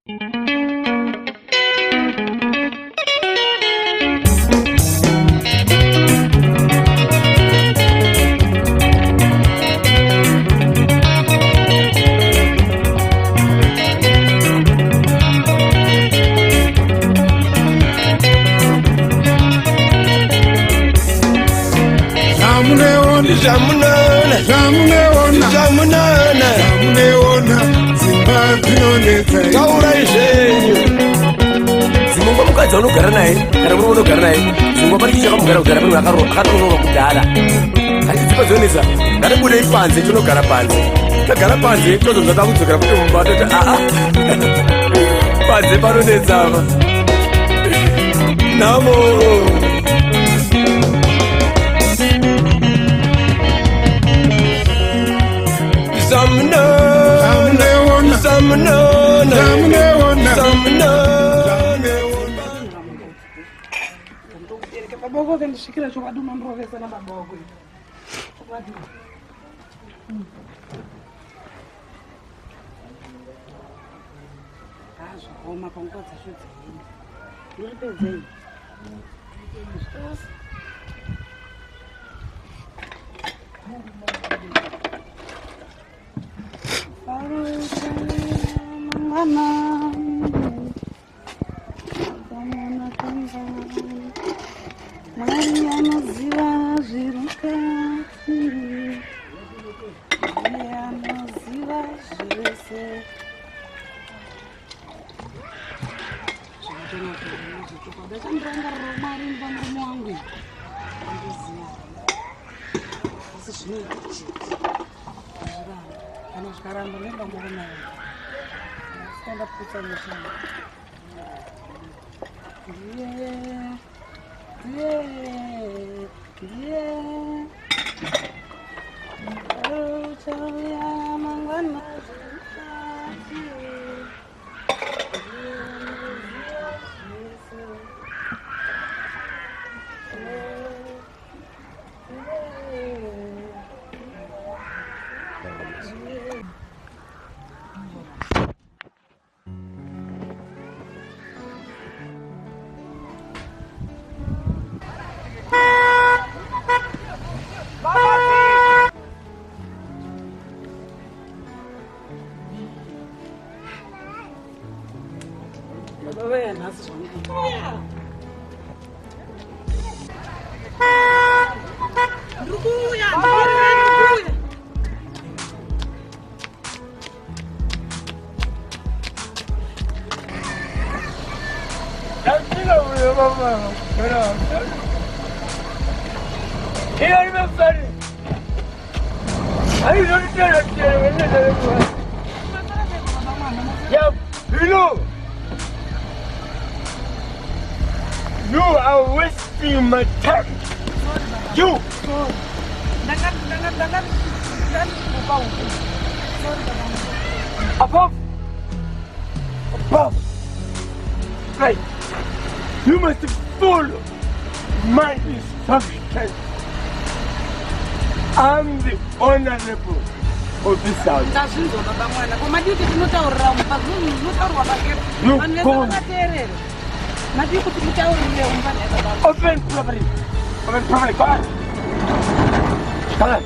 You are wasting my time. You. Above. Right. You must follow my instructions. I'm the honorable of this house. You go. Open properly. Come on.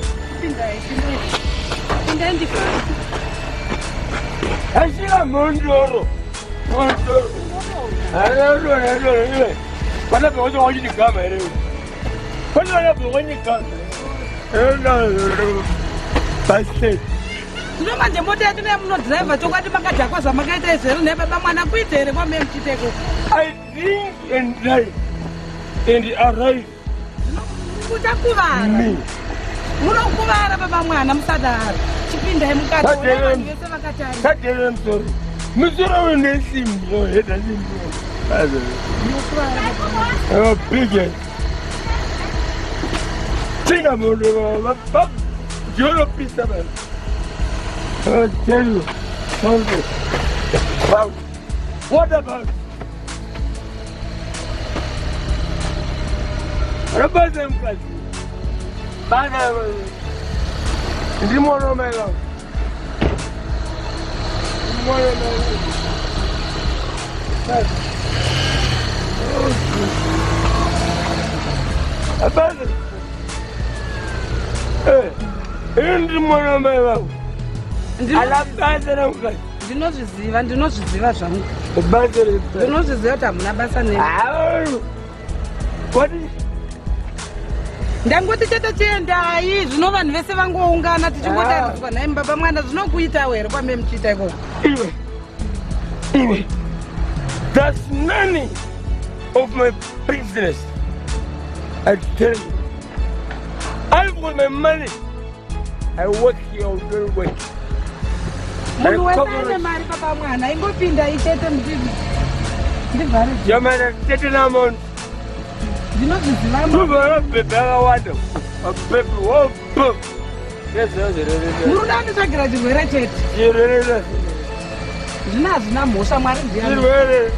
I see a Mondoro. I don't know. What about when you come? What about when you come? Bastard. No manje moto yatune muno driver chokwati makajakwa zvamakaita izvero nepapa mwana kuita here kwame mchiteko. I drink and drive and arrive. Mutakuvara. Munokuvara baba mwana musadaro. Chipinda mukati vanhu vese vakatari. Sadere msori. Musoro wende simbi. Oh, heta simbi. Azo. Munokuvara baba mwana. Oh, biggest. Chinga mundo baba. Jolo pista man. I'll tell you something. Wow. What about? What about them guys? Bana. Ndimono melo. Abasa. Ndi mwana mai wangu. Alabasa na mkazi. Ndinozviziva zvangu. Basa re. Ndinozviziva kuti hamuna basa nemi. Kwati ndangoti chete chiendai zvino vanhu vese vangoungana tichingotariswa nhai baba mwana zvinokuitawo here kwambe muchiita ikoko. Iwe. That's none of my business. I tell you. I've got my money. I work here, I don't work. Munhu wese ane mari baba mwana ingopinda ichete mutivi. Ndivhare. Yamana tete namon. Ndinozviziva Muvara bebe akawanda. Bebe wopo. muruda anditsvagira chirwere chete. Chirwere. Zvino hazvina mhosva mwari ndiani. Chirwere.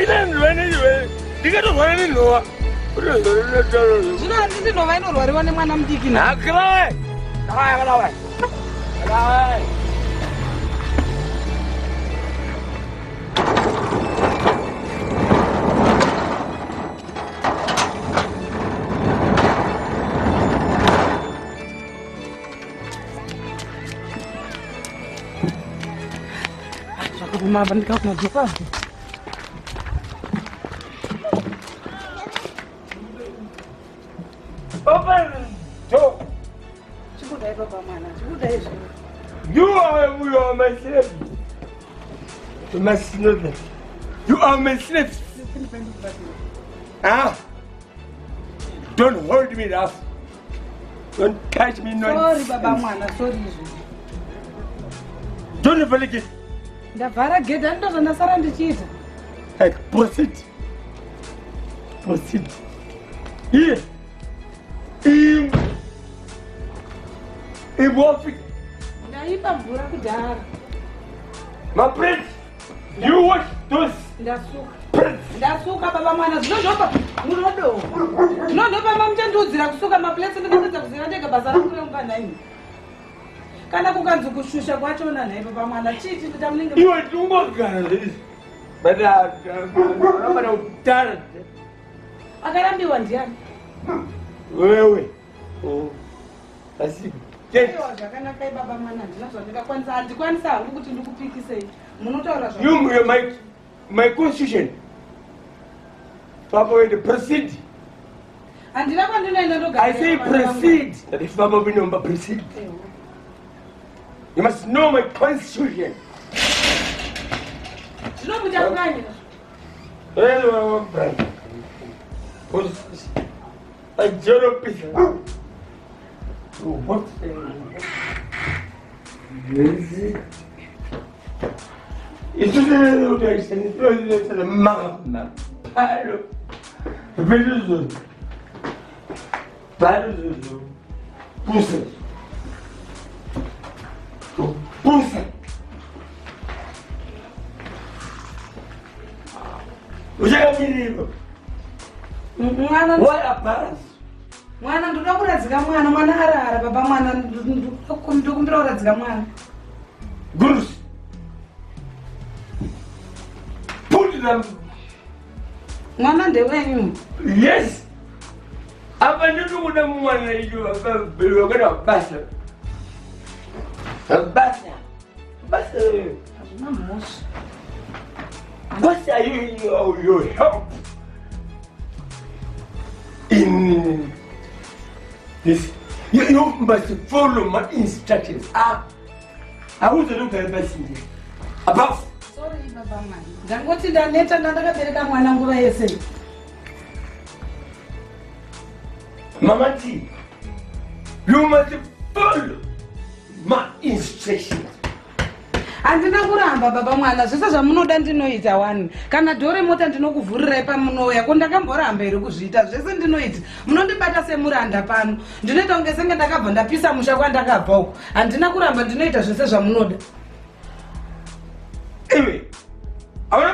Ina ndivane chirwere. Ndikatorwara nenhova. Zvino handiti nhova inorwariwa nemwana mudiki na. Akrai. Akrai. Mama ndikakumadzoka. Open door. Chikudai baba mwana, chikudai zvino. You are my slave. You must know that. You are my slave. Don't hold me rough. Don't touch me nonsense. Sorry baba mwana, sorry. Don't ever get. Ndavhara gedhi handizvo ndasara ndichiita. Proceed. Here. Imwafika. Ndaipa mvura kudhara. My prince, you wash those. Ndasuka baba mwana zvinozvopa munodo. Zvinozvopa mamuchandiudzira kusuka mapureti ndikapedza kuziva ndega basa rangu reunga nhaini. Kana kukanzi kushusha kwachona nhai baba mwana chiti nditamunenge. Iwe tungogara ndizvo. Bada utara. Akarambiwa ndiani? Wewe. Asi. Aiwa zvakanaka baba mwana ndinazvo ndingakwanisa handikwanisa hangu kuti ndikupikisei. Munotaura zvakanaka. You my constitution. Papa will proceed. Handina kwandinoenda ndogara. I say proceed. That is Papa will number proceed. You must know my constitution. Zvinomuita kanyi. Hello, brother. A general piece. What? It's a little bit of a mama. Palo. Palo. Pussy. Pussy. What a parents? Mwana ndoda kuradzika mwana arara baba mwana ndokumbira kuradzika mwana. Gurus. Put them. Mwana ndewenyu. Yes. Apa ndokuda mwana iyo akabelwa kana basa. Basa. Hazvina mhosva. What are your help in this? You must follow my instructions. I want to look at the best in this. Above. Sorry, Baba man. Ndangoti ndaneta ndakabereka mwana nguva yese. Mama T, you must follow my instructions. Handina kuramba baba mwana zvese zvamunoda ndinoita wani. Kana dhore mota ndinokuvhurirai pamunouya ko ndakamboramba here kuzviita zvese ndinoita. Munondibata semuranda pano. Ndinoita kunge senge ndakabva ndapisa musha kwandakabva uko. Handina kuramba ndinoita zvese zvamunoda. Anyway, I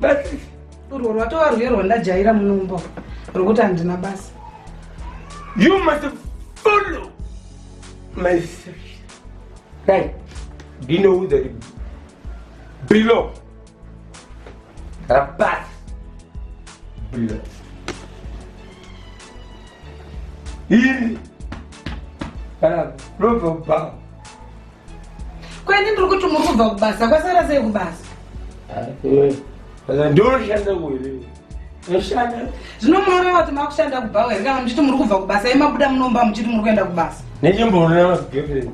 best. Urwo rwatova rwero ndajaira munombo. Rwokuti handina basa. You must follow my instructions. Right. Do you know who that below? Rapat. Below. Here. Robo. Kwani ndiri kuti muri kubva kubasa kwasara sei kubasa? Ndoshanda kwere. Ndoshanda. Zvino munoreva kuti makushanda kubva here kana muchiti muri kubva kubasa imabuda munomba muchiti muri kuenda kubasa. Nechimboona girlfriend.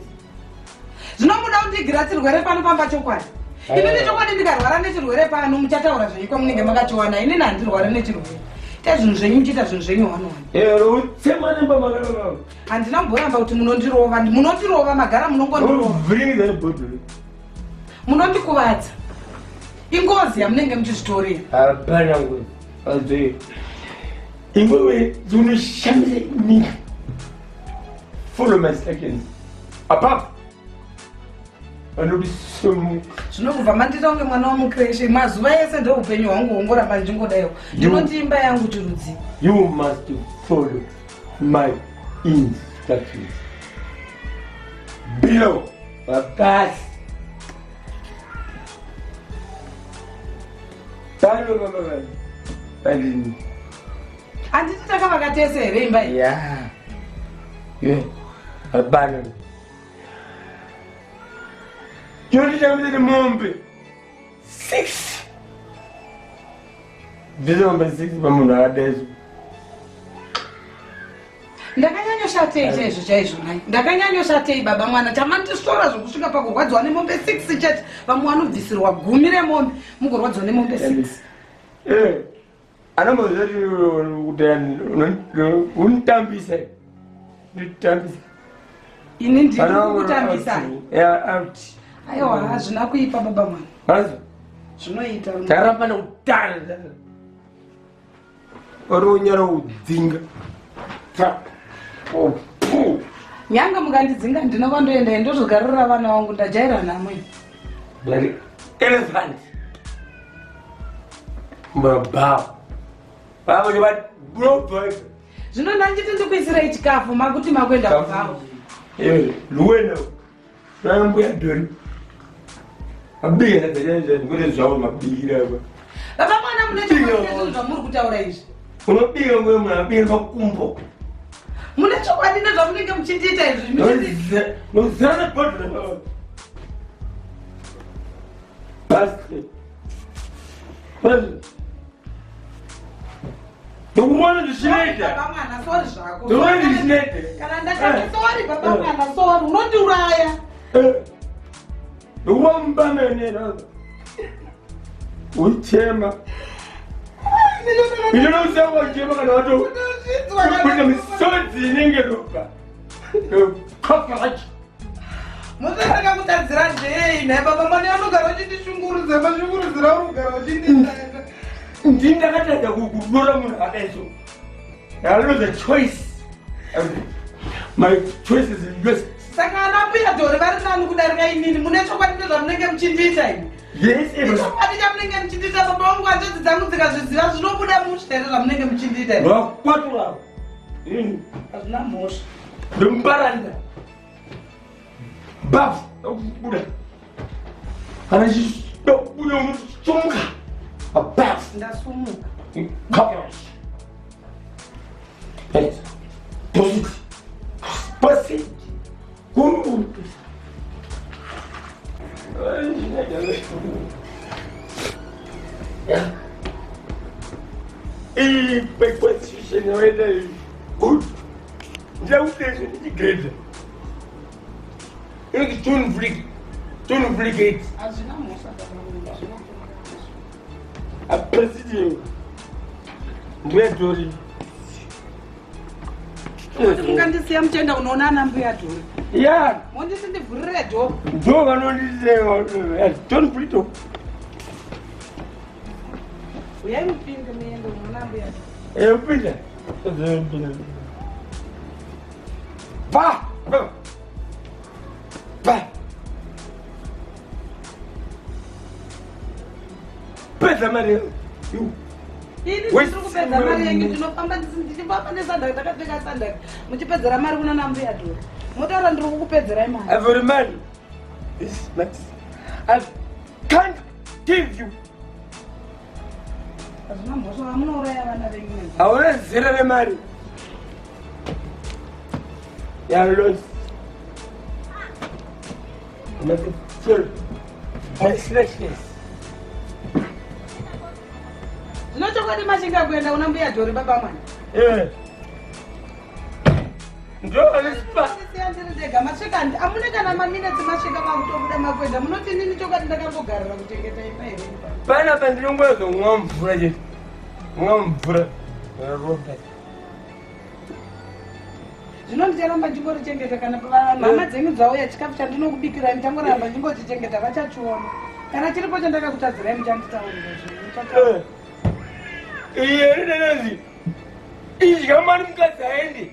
Zvinomuda kundigira chirwere pano pamba chokwadi. Inini chokwadi ndikarwara nechirwere pano muchataura zvenyu kwamunenge makachiwana inini handirwara nechirwere. Zvinhu zvenyu muchiita zvinhu zvenyu wano. Utsema nemba magara. Handina kumboramba kuti munondirova magara munongondirova. Bring the bottle. Munondikuvadza. Ingozi yamunenge muchizvitorera. Hapana ngozi. Azwe. Iwewe unoshamisa inini. Follow my seconds. Apart. Zvinobva mandita kunge mwana wamukreshe mazuva ese ndoupenyu hwangu hongoramba ndingodaiwo ndinoti imba yangu chirudzi. You must follow my instructions. Below basi. Handiti takavakatese here imba iyi? Yeah. Abana. Jodi jamzini mombe 6. Bizombe 6 pamunhu akadezo. Ndakanyanyoshatei chaizvo chaizvo nai. Ndakanyanyoshatei baba mwana tamanditora zvokusvika pakurwadziwa nemombe 6 chete vamwe vanobvisirwa 10 remombe mugorwadziwa nemombe 6. Anombozoti kuti unitambisa. Ini ndiri kukutambisa. Out. Aiwa hazvina kuipa baba mwana. Hazo. Zvinoita. Tarapana utanda. Oronyara udzinga. Nyanga mukandidzinga ndinokandoenda ndozvogarira vana vangu ndajaira nhamo iyi. Like elephant. Baba. Baba ni what bro. Zvino ndanditi ndikuisirai chikafu makuti makwenda kubvawo. Luwena. Nambuya dori. Abira ndaje ngore zvawo mabira aba. Baba mwana mune chokwadi zvamuri kutaura izvi. Unobira ngwe mabira makumbo. Mune chokwadi nezvamunenge muchitiita izvi. Nozana bottle. Basi. Ndokuona ndishinaita. Baba mwana sorry zvako. Ndokuona ndishinaita. Kana ndakati sorry baba mwana sorry unondiuraya. Uwambamenera. Uchema. Ino usawa uchema kana watu. Kuna misodzi inenge ropa. Kapfupi. Muzataka kutadzira njei naye baba mwana anogara uchindishungurudza mashungurudzira urugara uchinditanga. Ndakatadza kudora munhu akaiso. I know the choice. My choice is yours. Saka anapira dori vari nani kudarika inini mune chokwadi nezvamunenge muchindiita ini. Yes, chokwadi chamunenge muchindiita baba vangu hanzvadzi dzangu dzikazviziva zvinobuda muchitairo zvamunenge muchindiita ini. Wakwatura. Hazvina mhosva. Ndombaranda. Bafu okubuda. Kana chidobuda muchonga. A bath. Ndasumuka. Couples. Yes. Pussy. Good. Yeah. Big position already. Good. Just the great. It's too freak. Too freak. Hazvina mhosva baba. A president. Where Dory? Mukandisiya muchenda unoona ana mbuya dhori. Yeah. Mondisi ndivhurire dho. Dho vanondisema. Don't put it. Uyai mupinde muende unoona mbuya dhori. Upinde. Pa. Pa. Pesa mari. Ini ndiri kupedza mari yangu ndinofamba ndichifamba nesandaka ndakapfeka sandaka muchipedzera mari kuna nambuya dhori. Motaura ndiri kukupedzerai mari. Every man. This is nuts. I can't give you. I want to zero the money. You're lost. Nothing. Sure. Restlessness. Unochokwadi mashinga kuenda unambuya dhori baba mwana. Ndio nispa. Ndega mashinga amune kana maminutes mashinga makutobuda makwenda munoti nini chokwadi ndakambogarira kuchengeta imba here. Pana pandinongwezo mwamvura chete. Mwamvura. Robert. Zvinondicharamba ndingorichengeta kana mama dzenyu dzauya chikafu chandinokubikira ndichangoramba ndingochichengeta vachachiona. Kana chiripo chandakakutadzirai muchanditaurira. Iye ndinezi. Izhamani mukadzi aende.